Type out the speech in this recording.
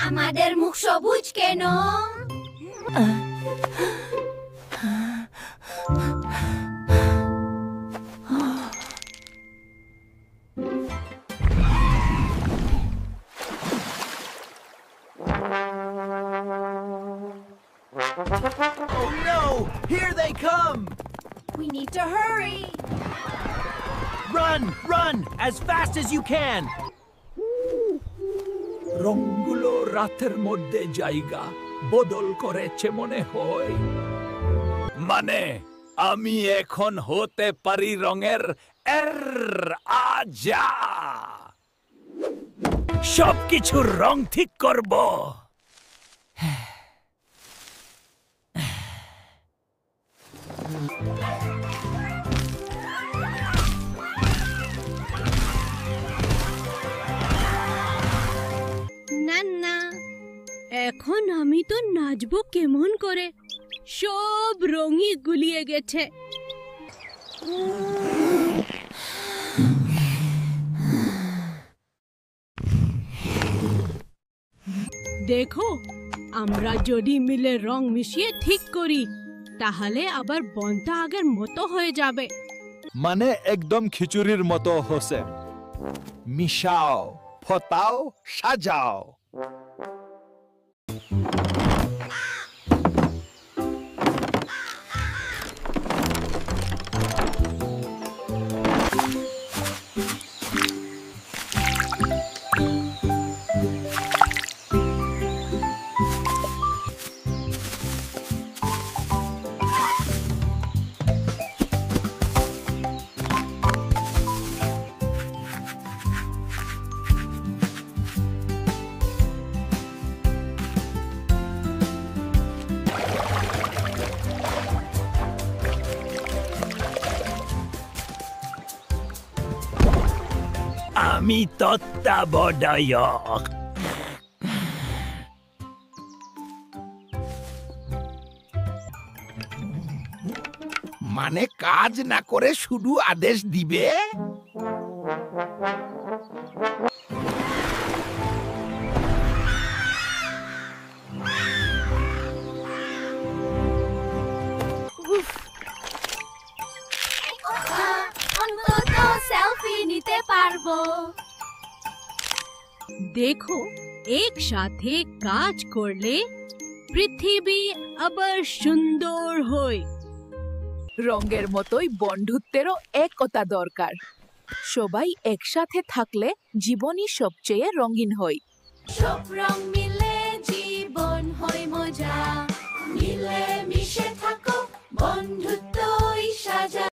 আমাদের মুখ সবুজ কেন? Oh no! Here they come! We need to hurry. Run! Run! As fast as you can! রংগুলো রাতের মধ্যে জায়গা বদল করেছে মনে হয়। মানে আমি এখন হতে পারি রঙের আজা। সবকিছু রং ঠিক করব। না না, এখন আমি তো নাচবো কেমন করে? সব রঙই গুলিয়ে গেছে। দেখো, আমরা যদি মিলে রং মিশিয়ে ঠিক করি তাহলে আবার বনটা আগের মতো হয়ে যাবে। মানে একদম খিচুড়ির মতো হচ্ছে। মিশাও, ফতাও, সাজাও। আমি তত্ত্বাবধায়ক। মানে কাজ না করে শুধু আদেশ দিবে? অন্তত সেলফি নিতে পারবো। দেখো, একসাথে কাজ করলে পৃথিবী আবার সুন্দর হয়। রঙের মতোই বন্ধুত্বেরও একতা দরকার। সবাই একসাথে থাকলে জীবনই সবচেয়ে রঙিন হয়। সব রং মিলে জীবন হয় মজা।